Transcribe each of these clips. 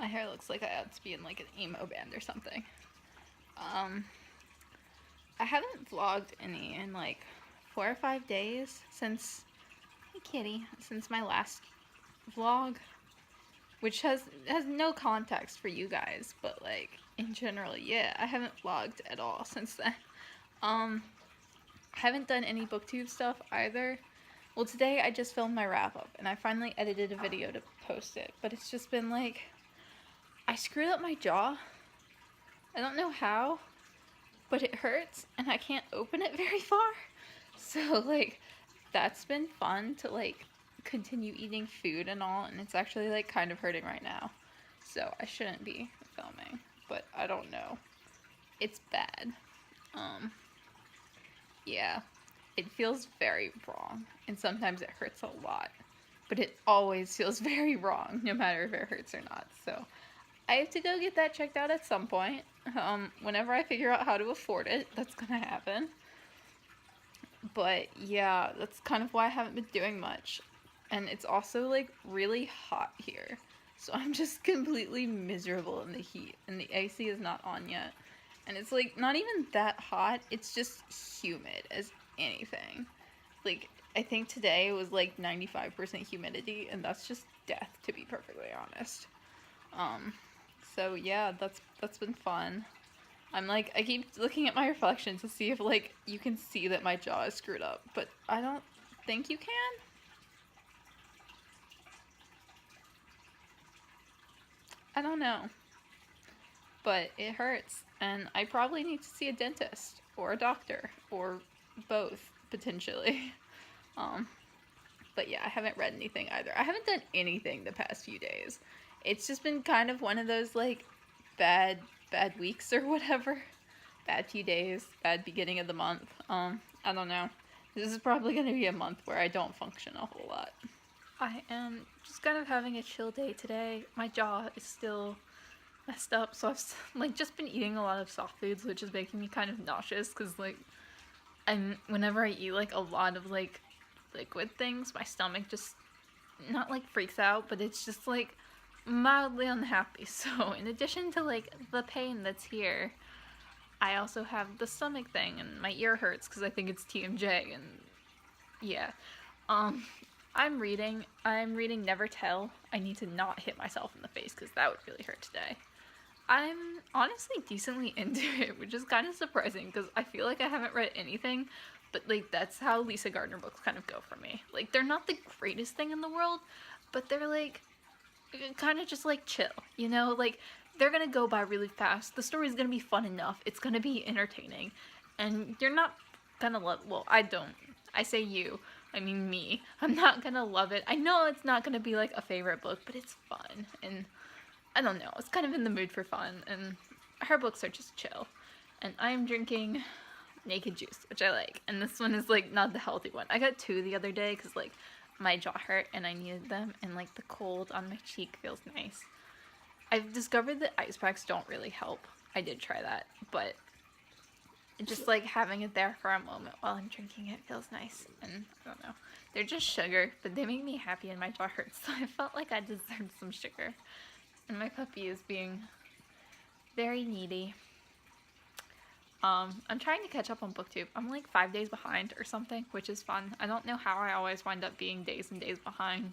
My hair looks like I ought to be in like an emo band or something. I haven't vlogged any in like 4 or 5 days since, hey kitty, since my last vlog, which has no context for you guys, but like in general, yeah, I haven't vlogged at all since then. I haven't done any booktube stuff either. Well, today I just filmed my wrap up and I finally edited a video to post it, but it's just been like, I screwed up my jaw. I don't know how, but it hurts and I can't open it very far. So like, that's been fun to like continue eating food and all, and it's actually like kind of hurting right now. So I shouldn't be filming, but I don't know. It's bad. Yeah, it feels very wrong, and sometimes it hurts a lot, but it always feels very wrong, no matter if it hurts or not. So I have to go get that checked out at some point. Whenever I figure out how to afford it, that's gonna happen. But yeah, that's kind of why I haven't been doing much. And it's also like really hot here. So I'm just completely miserable in the heat, and the AC is not on yet. And it's like not even that hot, it's just humid as anything. Like, I think today it was like 95% humidity, and that's just death, to be perfectly honest. So yeah, that's been fun. I'm like, I keep looking at my reflection to see if like you can see that my jaw is screwed up, but I don't think you can. I don't know. But it hurts, and I probably need to see a dentist or a doctor or both potentially. Um but yeah, I haven't read anything either. I haven't done anything the past few days. It's just been kind of one of those like bad weeks or whatever. Bad few days, bad beginning of the month. I don't know. This is probably going to be a month where I don't function a whole lot. I am just kind of having a chill day today. My jaw is still messed up, so I've like just been eating a lot of soft foods, which is making me kind of nauseous because like whenever I eat like a lot of like liquid things, my stomach just not like freaks out, but it's just like mildly unhappy. So in addition to like the pain that's here, I also have the stomach thing, and my ear hurts because I think it's TMJ, and yeah. I'm reading Never Tell. I need to not hit myself in the face because that would really hurt today. I'm honestly decently into it, which is kind of surprising because I feel like I haven't read anything, but like that's how Lisa Gardner books kind of go for me. Like, they're not the greatest thing in the world, but they're like kind of just like chill, you know? Like, they're gonna go by really fast. The story's gonna be fun enough. It's gonna be entertaining, and you're not gonna love. Well, I don't. I say you. I mean me. I'm not gonna love it. I know it's not gonna be like a favorite book, but it's fun, and I don't know. It's kind of in the mood for fun, and her books are just chill. And I'm drinking Naked Juice, which I like. And this one is like not the healthy one. I got 2 the other day because like my jaw hurt and I needed them, and like the cold on my cheek feels nice. I've discovered that ice packs don't really help. I did try that, but just like having it there for a moment while I'm drinking it feels nice. And I don't know. They're just sugar, but they make me happy and my jaw hurts, so I felt like I deserved some sugar. And my puppy is being very needy. I'm trying to catch up on booktube. I'm like 5 days behind or something, which is fun. I don't know how I always wind up being days and days behind.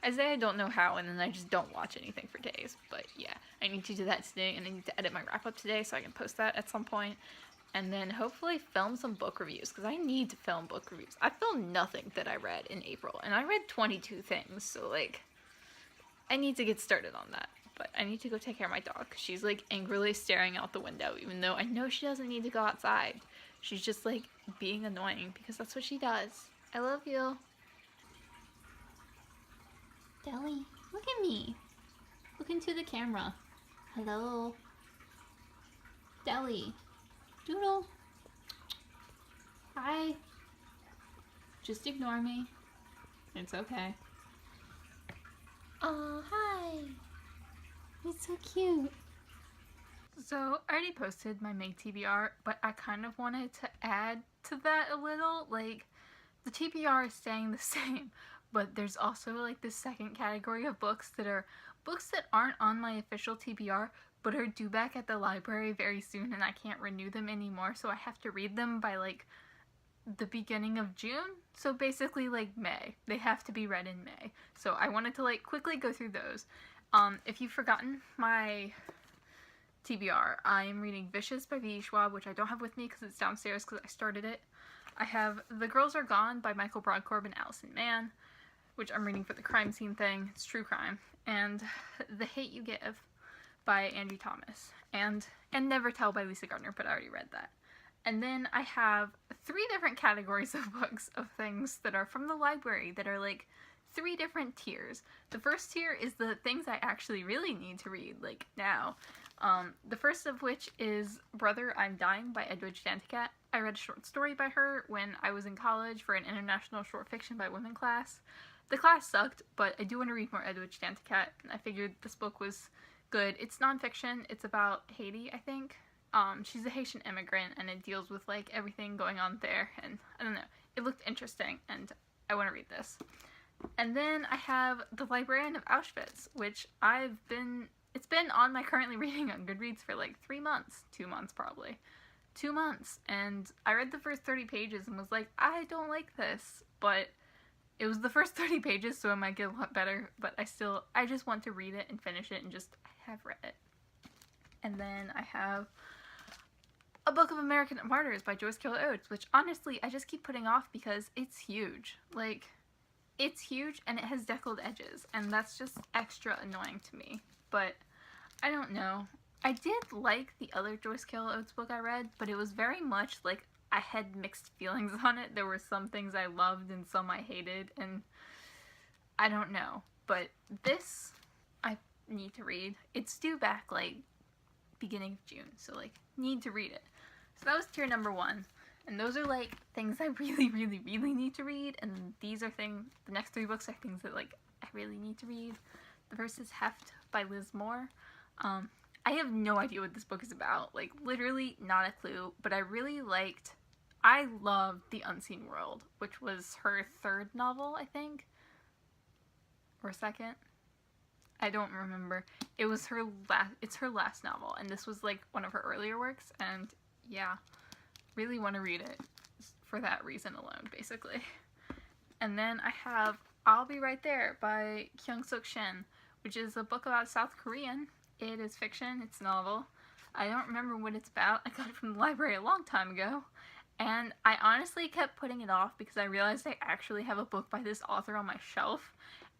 I say I don't know how, and then I just don't watch anything for days. But yeah, I need to do that today, and I need to edit my wrap up today so I can post that at some point. And then hopefully film some book reviews, because I need to film book reviews. I filmed nothing that I read in April, and I read 22 things, so like, I need to get started on that. But I need to go take care of my dog. She's like angrily staring out the window, even though I know she doesn't need to go outside. She's just like being annoying because that's what she does. I love you. Deli, look at me. Look into the camera. Hello. Deli. Doodle. Hi. Just ignore me. It's okay. Oh, hi. It's so cute. So I already posted my May TBR, but I kind of wanted to add to that a little. Like, the TBR is staying the same, but there's also like this second category of books that are books that aren't on my official TBR but are due back at the library very soon and I can't renew them anymore, so I have to read them by like the beginning of June. So basically like May. They have to be read in May. So I wanted to like quickly go through those. If you've forgotten my TBR, I am reading Vicious by V. Schwab, which I don't have with me because it's downstairs because I started it. I have The Girls Are Gone by Michael Broadcorp and Allison Mann, which I'm reading for the crime scene thing. It's true crime. And The Hate You Give by Angie Thomas. And Never Tell by Lisa Gardner, but I already read that. And then I have 3 different categories of books of things that are from the library that are like 3 different tiers. The first tier is the things I actually really need to read, like now. The first of which is Brother, I'm Dying by Edwidge Danticat. I read a short story by her when I was in college for an international short fiction by women class. The class sucked, but I do want to read more Edwidge Danticat, and I figured this book was good. It's nonfiction. It's about Haiti, I think. She's a Haitian immigrant, and it deals with like everything going on there, and I don't know. It looked interesting, and I want to read this. And then I have The Librarian of Auschwitz, which it's been on my currently reading on Goodreads for like 3 months, 2 months probably. 2 months, and I read the first 30 pages and was like, I don't like this, but it was the first 30 pages, so it might get a lot better, but I just want to read it and finish it, and I have read it. And then I have A Book of American Martyrs by Joyce Carol Oates, which honestly, I just keep putting off because it's huge. Like, it's huge, and it has deckled edges, and that's just extra annoying to me, but I don't know. I did like the other Joyce Carol Oates book I read, but it was very much like I had mixed feelings on it. There were some things I loved and some I hated, and I don't know. But this, I need to read. It's due back, like, beginning of June, so, like, need to read it. So that was tier number 1, and those are, like, things I really, really, really need to read, and these are the next 3 books are things that, like, I really need to read. The first is Heft by Liz Moore. I have no idea what this book is about, like, literally not a clue, but I loved The Unseen World, which was her 3rd novel, I think, or 2nd. I don't remember. It's her last novel, and this was, like, one of her earlier works, and yeah, really want to read it for that reason alone, basically. And then I have I'll Be Right There by Kyung-Suk Shin, which is a book about South Korean. It is fiction. It's a novel. I don't remember what it's about. I got it from the library a long time ago. And I honestly kept putting it off because I realized I actually have a book by this author on my shelf.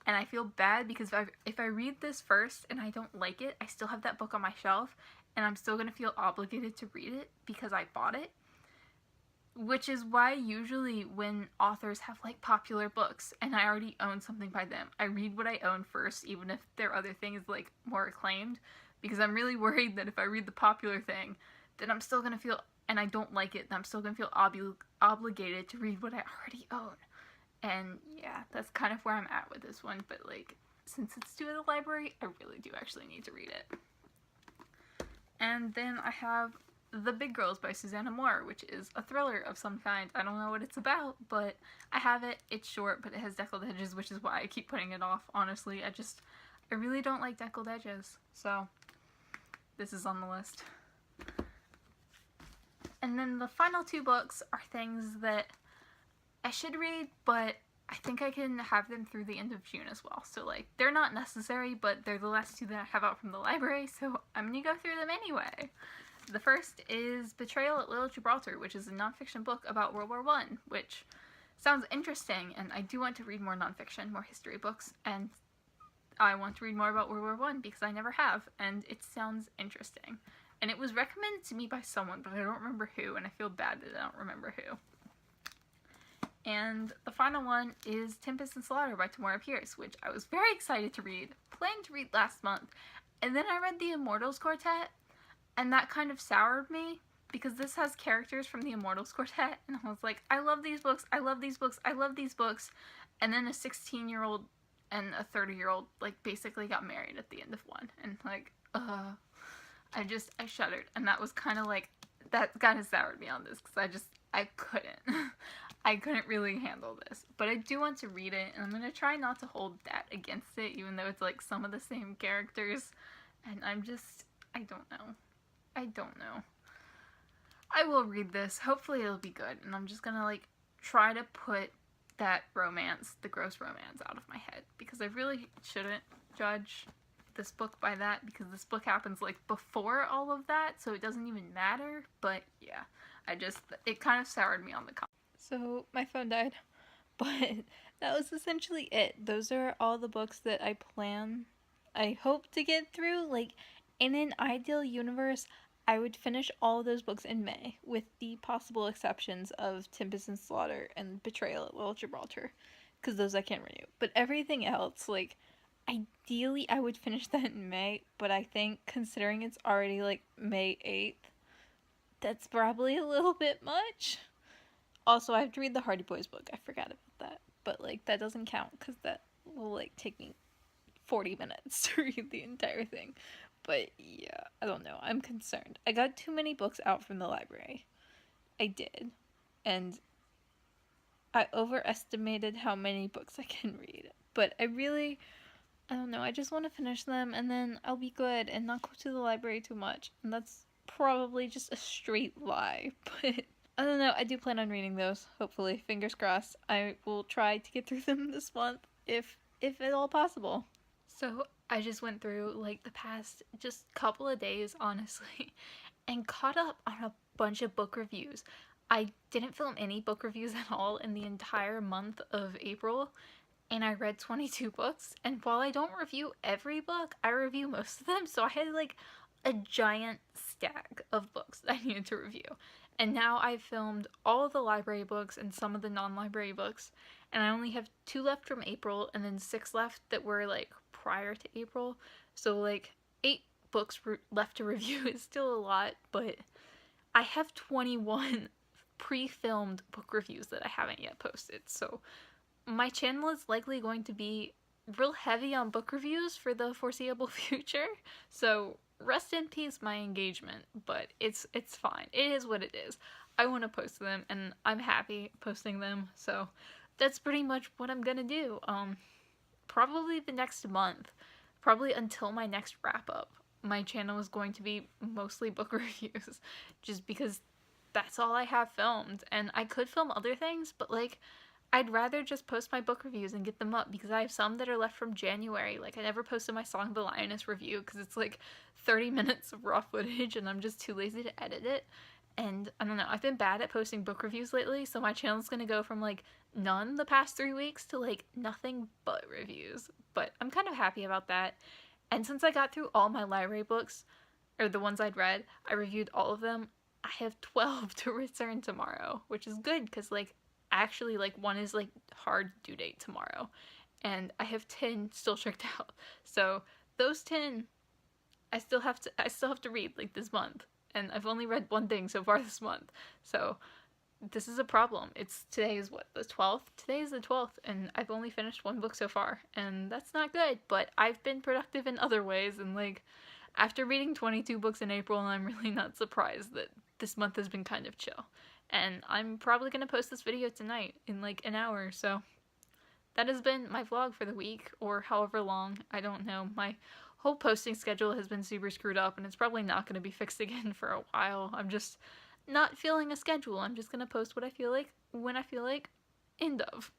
And I feel bad because if I read this first and I don't like it, I still have that book on my shelf. And I'm still going to feel obligated to read it because I bought it. Which is why usually when authors have like popular books and I already own something by them, I read what I own first, even if their other thing is like more acclaimed, because I'm really worried that if I read the popular thing, then I'm still gonna feel, and I don't like it, then I'm still gonna feel obligated to read what I already own. And yeah, that's kind of where I'm at with this one, but like, since it's due at the library, I really do actually need to read it. And then I have The Big Girls by Susanna Moore, which is a thriller of some kind. I don't know what it's about, but I have it. It's short, but it has deckled edges, which is why I keep putting it off, honestly. I really don't like deckled edges, so this is on the list. And then the final 2 books are things that I should read, but I think I can have them through the end of June as well. So, like, they're not necessary, but they're the last 2 that I have out from the library, so I'm gonna go through them anyway. The first is Betrayal at Little Gibraltar, which is a nonfiction book about World War I, which sounds interesting, and I do want to read more nonfiction, more history books, and I want to read more about World War I because I never have, and it sounds interesting. And it was recommended to me by someone, but I don't remember who, and I feel bad that I don't remember who. And the final one is Tempest and Slaughter by Tamora Pierce, which I was very excited to read, planning to read last month, and then I read the Immortals Quartet, and that kind of soured me, because this has characters from the Immortals Quartet, and I was like, I love these books, I love these books, I love these books, and then a 16-year-old and a 30-year-old, like, basically got married at the end of one, and, like, I shuddered, and that was kind of, like, that kind of soured me on this, because I couldn't. I couldn't really handle this. But I do want to read it, and I'm gonna try not to hold that against it, even though it's like some of the same characters. And I don't know. I don't know. I will read this. Hopefully it'll be good. And I'm just gonna like try to put that romance, the gross romance, out of my head. Because I really shouldn't judge this book by that, because this book happens like before all of that, so it doesn't even matter. But yeah, it kind of soured me on the comic. So my phone died. But that was essentially it. Those are all the books that I hope to get through. Like, in an ideal universe, I would finish all of those books in May, with the possible exceptions of Tempest and Slaughter and Betrayal at Little Gibraltar, because those I can't renew. But everything else, like, ideally I would finish that in May, but I think considering it's already, like, May 8th, that's probably a little bit much. Also, I have to read the Hardy Boys book. I forgot about that. But, like, that doesn't count, because that will, like, take me 40 minutes to read the entire thing. But yeah, I don't know. I'm concerned. I got too many books out from the library. I did. And I overestimated how many books I can read. But I don't know. I just want to finish them and then I'll be good and not go to the library too much. And that's probably just a straight lie. But I don't know. I do plan on reading those. Hopefully. Fingers crossed. I will try to get through them this month if at all possible. So I just went through like the past just couple of days, honestly, and caught up on a bunch of book reviews. I didn't film any book reviews at all in the entire month of April, and I read 22 books. And while I don't review every book, I review most of them, so I had like a giant stack of books that I needed to review. And now I've filmed all of the library books and some of the non-library books, and I only have 2 left from April and then 6 left that were like prior to April. So like 8 books left to review is still a lot, but I have 21 pre-filmed book reviews that I haven't yet posted. So my channel is likely going to be real heavy on book reviews for the foreseeable future. So rest in peace my engagement, but it's fine. It is what it is. I want to post them and I'm happy posting them. So that's pretty much what I'm gonna do. Probably the next month, probably until my next wrap up, my channel is going to be mostly book reviews, just because that's all I have filmed. And I could film other things, but like, I'd rather just post my book reviews and get them up, because I have some that are left from January. Like, I never posted my Song of the Lioness review because it's like 30 minutes of raw footage and I'm just too lazy to edit it. And I don't know, I've been bad at posting book reviews lately, so my channel's gonna go from like none the past 3 weeks to like nothing but reviews. But I'm kind of happy about that. And since I got through all my library books, or the ones I'd read, I reviewed all of them. I have 12 to return tomorrow, which is good because like actually like one is like hard due date tomorrow, and I have 10 still checked out. So those 10 I still have to read like this month. And I've only read one thing so far this month. So this is a problem. Today is what, the 12th? Today is the 12th, and I've only finished one book so far, and that's not good, but I've been productive in other ways, and like, after reading 22 books in April, I'm really not surprised that this month has been kind of chill. And I'm probably gonna post this video tonight in like an hour, so that has been my vlog for the week, or however long, I don't know. My whole posting schedule has been super screwed up, and it's probably not going to be fixed again for a while. I'm just not feeling a schedule. I'm just going to post what I feel like, when I feel like. End of.